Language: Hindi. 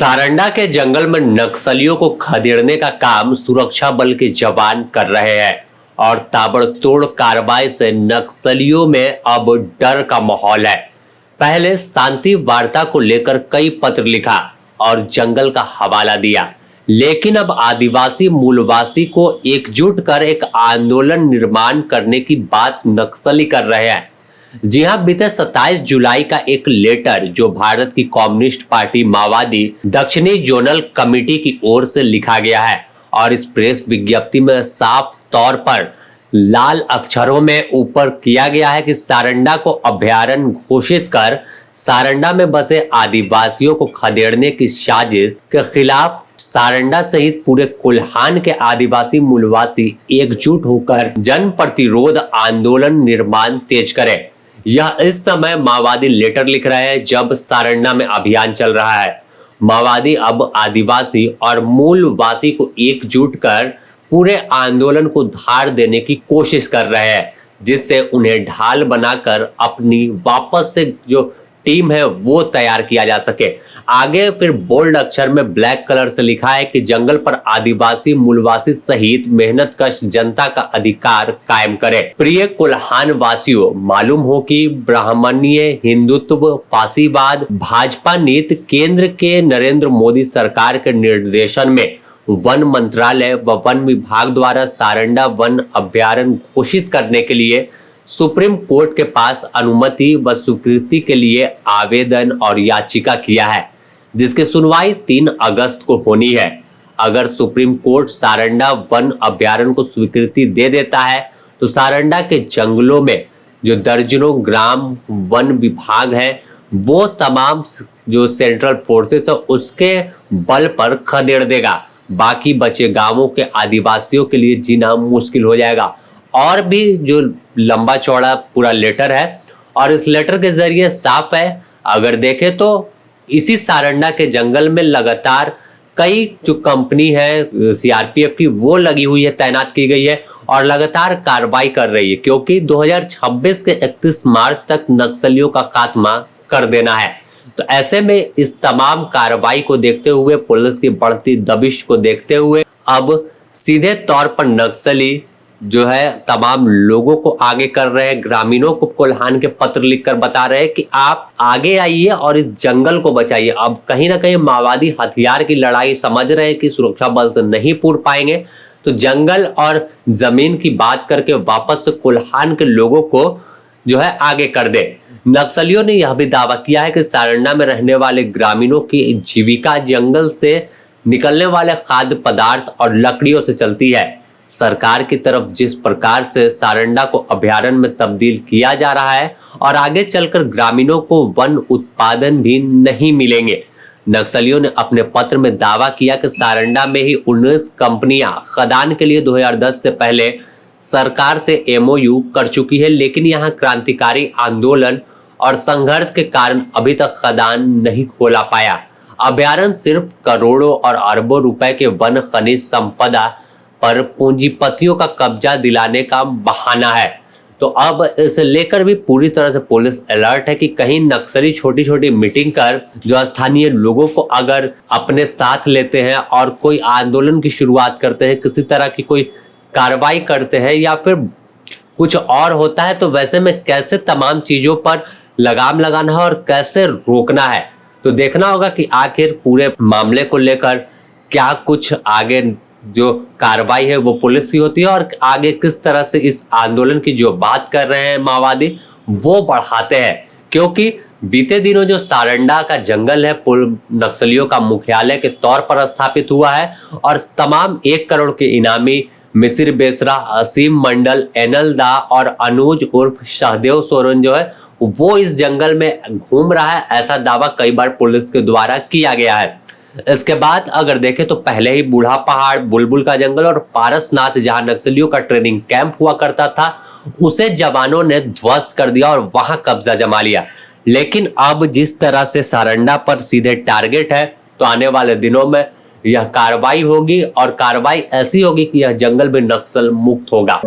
सारंडा के जंगल में नक्सलियों को खदेड़ने का काम सुरक्षा बल के जवान कर रहे हैं और ताबड़तोड़ कार्रवाई से नक्सलियों में अब डर का माहौल है। पहले शांति वार्ता को लेकर कई पत्र लिखा और जंगल का हवाला दिया, लेकिन अब आदिवासी मूलवासी को एकजुट कर एक आंदोलन निर्माण करने की बात नक्सली कर रहे हैं। जी हां, बीते 27 जुलाई का एक लेटर जो भारत की कम्युनिस्ट पार्टी माओवादी दक्षिणी जोनल कमेटी की ओर से लिखा गया है और इस प्रेस विज्ञप्ति में साफ तौर पर लाल अक्षरों में ऊपर किया गया है कि सारंडा को अभयारण्य घोषित कर सारंडा में बसे आदिवासियों को खदेड़ने की साजिश के खिलाफ सारंडा सहित पूरे कोल्हान के आदिवासी मूलवासी एकजुट होकर जन प्रतिरोध आंदोलन निर्माण तेज करें। यह इस समय माओवादी लेटर लिख रहे हैं जब सारंडा में अभियान चल रहा है। माओवादी अब आदिवासी और मूलवासी को एकजुट कर पूरे आंदोलन को धार देने की कोशिश कर रहे हैं, जिससे उन्हें ढाल बनाकर अपनी वापस से जो टीम है वो तैयार किया जा सके। आगे फिर बोल्ड अक्षर में ब्लैक कलर से लिखा है कि जंगल पर आदिवासी मूलवासी सहित मेहनतकश जनता का अधिकार कायम करे। प्रिय कोल्हान वासियों, मालूम हो कि ब्राह्मणीय हिंदुत्व फासीवाद भाजपा नीति केंद्र के नरेंद्र मोदी सरकार के निर्देशन में वन मंत्रालय व वन विभाग द्वारा सारंडा वन अभयारण्य घोषित करने के लिए सुप्रीम कोर्ट के पास अनुमति व स्वीकृति के लिए आवेदन और याचिका किया है, जिसकी सुनवाई 3 अगस्त को होनी है। अगर सुप्रीम कोर्ट सारंडा वन अभयारण्य को स्वीकृति दे देता है तो सारंडा के जंगलों में जो दर्जनों ग्राम वन विभाग है वो तमाम जो सेंट्रल फोर्सेस है उसके बल पर खदेड़ देगा। बाकी बचे गांवों के आदिवासियों के लिए जीना मुश्किल हो जाएगा। और भी जो लंबा चौड़ा पूरा लेटर है और इस लेटर के जरिए साफ है, अगर देखें तो इसी सारंडा के जंगल में लगातार कई जो कंपनी है सीआरपीएफ की वो लगी हुई है, तैनात की गई है और लगातार कार्रवाई कर रही है, क्योंकि 2026 के 31 मार्च तक नक्सलियों का खात्मा कर देना है। तो ऐसे में इस तमाम कार्रवाई को देखते हुए, पुलिस की बढ़ती दबिश को देखते हुए अब सीधे तौर पर नक्सली जो है तमाम लोगों को आगे कर रहे हैं। ग्रामीणों को कोल्हान के पत्र लिखकर बता रहे हैं कि आप आगे आइए और इस जंगल को बचाइए। अब कहीं ना कहीं माओवादी हथियार की लड़ाई समझ रहे हैं कि सुरक्षा बल से नहीं पूर पाएंगे, तो जंगल और जमीन की बात करके वापस से कोल्हान के लोगों को जो है आगे कर दे। नक्सलियों ने यह भी दावा किया है कि सारंडा में रहने वाले ग्रामीणों की जीविका जंगल से निकलने वाले खाद्य पदार्थ और लकड़ियों से चलती है। सरकार की तरफ जिस प्रकार से सारंडा को अभयारण्य में तब्दील किया जा रहा है और आगे चलकर ग्रामीणों को वन उत्पादन भी नहीं मिलेंगे। नक्सलियों ने अपने पत्र में दावा किया कि सारंडा में ही 19 कंपनियां खदान के लिए 2010 से पहले सरकार से एमओयू कर चुकी है, लेकिन यहां क्रांतिकारी आंदोलन और संघर्ष के कारण अभी तक खदान नहीं खोला पाया। अभयारण्य सिर्फ करोड़ों और अरबों रुपए के वन खनिज संपदा पर पूंजीपतियों का कब्जा दिलाने का बहाना है। तो अब इसे लेकर भी पूरी तरह से पुलिस अलर्ट है कि कहीं नक्सली छोटी छोटी मीटिंग कर जो स्थानीय लोगों को अगर अपने साथ लेते हैं और कोई आंदोलन की शुरुआत करते हैं, किसी तरह की कोई कार्रवाई करते हैं या फिर कुछ और होता है, तो वैसे में कैसे तमाम चीजों पर लगाम लगाना है और कैसे रोकना है। तो देखना होगा कि आखिर पूरे मामले को लेकर क्या कुछ आगे जो कार्रवाई है वो पुलिस की होती है और आगे किस तरह से इस आंदोलन की जो बात कर रहे हैं माओवादी वो बढ़ाते हैं। क्योंकि बीते दिनों जो सारंडा का जंगल है नक्सलियों का मुख्यालय के तौर पर स्थापित हुआ है और तमाम 1 करोड़ के इनामी मिसिर बेसरा, असीम मंडल, एनल दा और अनुज उर्फ सहदेव सोरेन जो है वो इस जंगल में घूम रहा है, ऐसा दावा कई बार पुलिस के द्वारा किया गया है। इसके बाद अगर देखें तो पहले ही बूढ़ा पहाड़, बुलबुल का जंगल और पारसनाथ जहां नक्सलियों का ट्रेनिंग कैंप हुआ करता था उसे जवानों ने ध्वस्त कर दिया और वहां कब्जा जमा लिया। लेकिन अब जिस तरह से सारंडा पर सीधे टारगेट है, तो आने वाले दिनों में यह कार्रवाई होगी और कार्रवाई ऐसी होगी कि यह जंगल भी नक्सल मुक्त होगा।